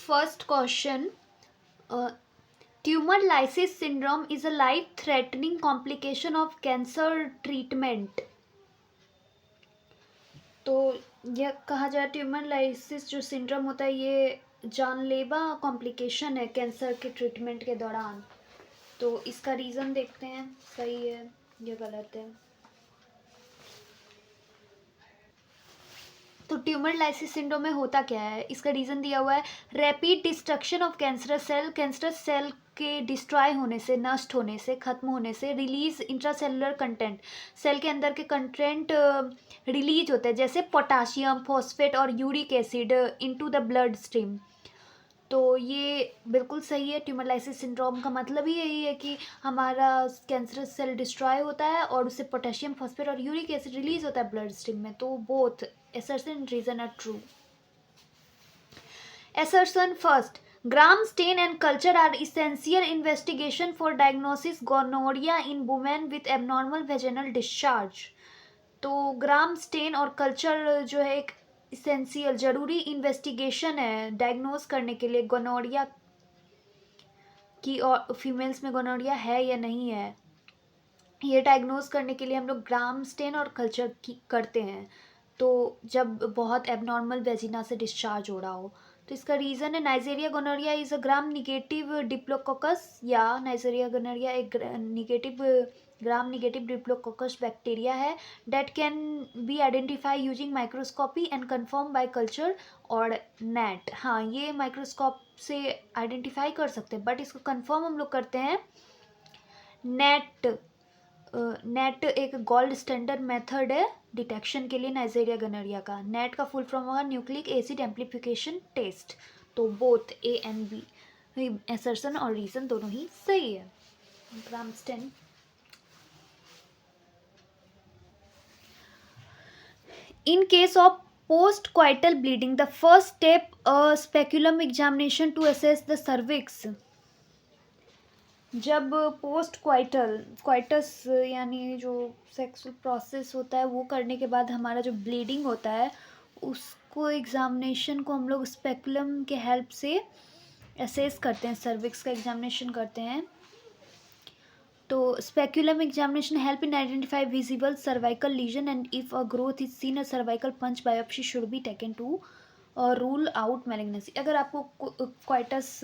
First question. Tumor lysis syndrome is a life-threatening complication of cancer treatment. तो यह कहा जाए ट्यूमर लाइसिस जो सिंड्रोम होता है ये जानलेवा कॉम्प्लिकेशन है कैंसर के ट्रीटमेंट के दौरान। तो इसका रीज़न देखते हैं, सही है या गलत है। तो ट्यूमर लाइसिस सिंड्रोम में होता क्या है, इसका रीज़न दिया हुआ है rapid destruction of cancerous cell के डिस्ट्रॉय होने से, नष्ट होने से, खत्म होने से, रिलीज इंट्रासेलुलर कंटेंट, सेल के अंदर के कंटेंट रिलीज होते हैं जैसे पोटाशियम, फॉस्फेट और uric acid into the blood stream. तो ये बिल्कुल सही है। ट्यूमर लाइसिस सिंड्रोम का मतलब ही यही है कि हमारा कैंसरस सेल डिस्ट्रॉय होता है और उससे पोटेशियम, फॉस्फेट और यूरिक एसिड रिलीज होता है ब्लड स्ट्रीम में। तो both assertion reason are true. Assertion first. Gram stain and culture are essential investigation for diagnosis gonorrhea in women with abnormal vaginal discharge. तो ग्राम स्टेन और culture जो है एक इसेंशियल जरूरी इन्वेस्टिगेशन है डायग्नोज करने के लिए गोनोरिया की, और फीमेल्स में गोनोरिया है या नहीं है ये डायग्नोज करने के लिए हम लोग ग्राम स्टेन और कल्चर की करते हैं। तो जब बहुत एबनॉर्मल वेजिना से डिस्चार्ज हो रहा हो तो इसका रीज़न है Neisseria gonorrhoea is a gram negative diplococcus, या नाइजेरिया गोनोरिया एक ग्राम निगेटिव डिप्लोकोकस बैक्टीरिया है that can be identify using microscopy and confirm by culture और नेट। हाँ, ये माइक्रोस्कोप से आइडेंटिफाई कर सकते हैं बट इसको कन्फर्म हम लोग करते हैं नेट। नेट एक गोल्ड स्टैंडर्ड मेथड है डिटेक्शन के लिए नाइजेरिया गोनोरिया का। नेट का फुल फॉर्म होगा न्यूक्लिक एसिड एम्पलीफिकेशन टेस्ट। तो both A and B assertion और रीजन दोनों ही सही है। Gram stain in case of post coital bleeding the first step speculum examination to assess the cervix. जब पोस्ट क्वाइटस यानी जो सेक्सुअल प्रोसेस होता है वो करने के बाद हमारा जो ब्लीडिंग होता है उसको एग्जामिनेशन को हम लोग स्पेकुलम के हेल्प से असेस करते हैं, सर्विक्स का एग्जामिनेशन करते हैं। तो speculum examination help in identify visible cervical lesion and if a growth is seen a cervical punch biopsy should be taken to rule out malignancy. अगर आपको क्वाइटस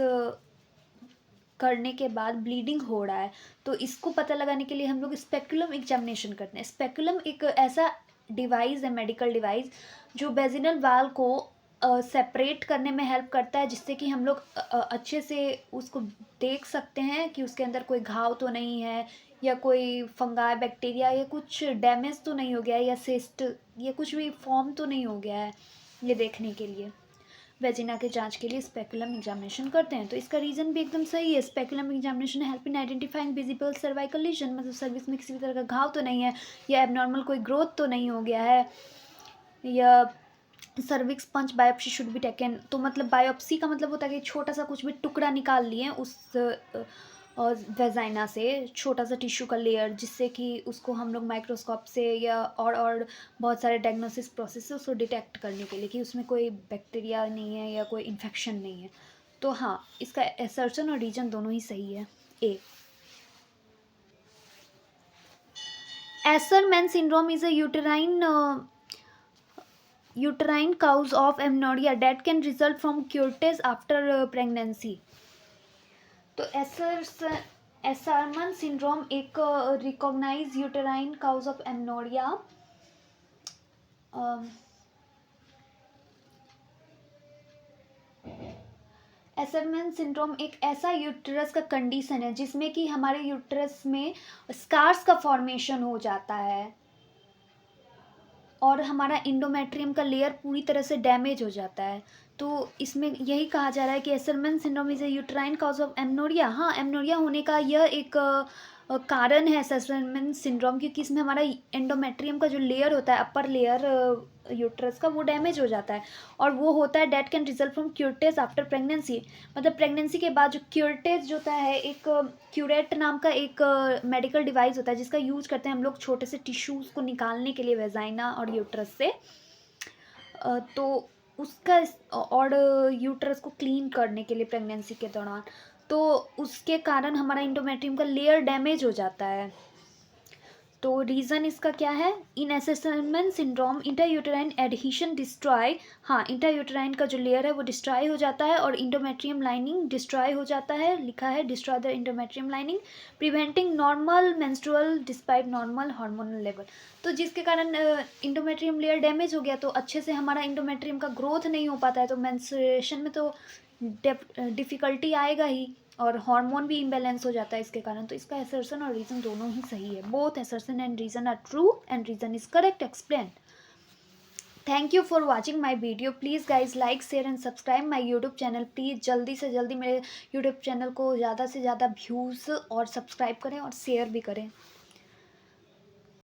करने के बाद ब्लीडिंग हो रहा है तो इसको पता लगाने के लिए हम लोग स्पेकुलम एग्जामिनेशन करते हैं। स्पेकुलम एक ऐसा डिवाइस है, मेडिकल डिवाइस, जो वेजिनल वाल को सेपरेट करने में हेल्प करता है जिससे कि हम लोग अच्छे से उसको देख सकते हैं कि उसके अंदर कोई घाव तो नहीं है या कोई फंगाई बैक्टीरिया या कुछ डैमेज तो नहीं हो गया है या सिस्ट या कुछ भी फॉर्म तो नहीं हो गया है। ये देखने के लिए वेजिना के जांच के लिए स्पेकुलम एग्जामिनेशन करते हैं। तो इसका रीज़न भी एकदम सही है। Speculum examination help in identifying visible cervical lesion, मतलब सर्विक्स में किसी भी तरह का घाव तो नहीं है या एबनॉर्मल कोई ग्रोथ तो नहीं हो गया है, या cervix punch biopsy should be taken. तो मतलब बायोप्सी का मतलब होता है कि छोटा सा कुछ भी टुकड़ा निकाल लिए उस और वेजाइना से छोटा सा टिश्यू का लेयर, जिससे कि उसको हम लोग माइक्रोस्कोप से या और बहुत सारे डायग्नोसिस प्रोसेस से उसको डिटेक्ट करने के लिए कि उसमें कोई बैक्टीरिया नहीं है या कोई इन्फेक्शन नहीं है। तो हाँ, इसका असर्शन और रीजन दोनों ही सही है। A Asherman syndrome is a uterine cause of amenorrhea that can result from curettage after pregnancy। तो एसरमन सिंड्रोम एक recognise uterine cause of amenorrhoea. Asherman syndrome एक ऐसा यूटरस का कंडीशन है जिसमें कि हमारे यूटरस में स्कार्स का फॉर्मेशन हो जाता है और हमारा इंडोमेट्रियम का लेयर पूरी तरह से डैमेज हो जाता है। तो इसमें यही कहा जा रहा है कि Asherman syndrome is a uterine cause of amenorrhoea. हाँ, एमनोरिया होने का यह एक कारण है एसरमन सिंड्रोम, क्योंकि इसमें हमारा एंडोमेट्रियम का जो लेयर होता है, अपर लेयर यूट्रस का, वो डैमेज हो जाता है और वो होता है that can result from curettage after pregnancy. मतलब प्रेगनेंसी के बाद जो क्यूरटेज होता है, एक क्यूरेट नाम का एक मेडिकल डिवाइस होता है जिसका यूज करते हैं हम लोग छोटे से टिश्यूज़ को निकालने के लिए वेजाइना और यूट्रस से। तो उसका और यूट्रस को क्लीन करने के लिए प्रेगनेंसी के दौरान, तो उसके कारण हमारा इंडोमेट्रियम का लेयर डैमेज हो जाता है। तो रीज़न इसका क्या है? इन एसेसमेंट सिंड्रोम इंट्रायूटेराइन एडहेशन डिस्ट्रॉय, हाँ इंट्रायूटेराइन का जो लेयर है वो डिस्ट्रॉय हो जाता है और इंडोमेट्रियम लाइनिंग डिस्ट्रॉय हो जाता है, लिखा है destroy the endometrium lining, preventing normal menstrual despite normal hormonal level. तो जिसके कारण इंडोमेट्रियम लेयर डैमेज हो गया तो अच्छे से हमारा इंडोमेट्रियम का ग्रोथ नहीं हो पाता है, तो मेंस्ट्रुएशन में तो डिफ़िकल्टी आएगा ही और हार्मोन भी इम्बैलेंस हो जाता है इसके कारण। तो इसका असर्शन और रीज़न दोनों ही सही है। Both assertion and reason are true and reason is correct explain. Thank you for watching my video. Please guys like share and subscribe my YouTube channel. Please जल्दी से जल्दी मेरे यूट्यूब चैनल को ज़्यादा से ज़्यादा व्यूज़ और सब्सक्राइब करें और शेयर भी करें।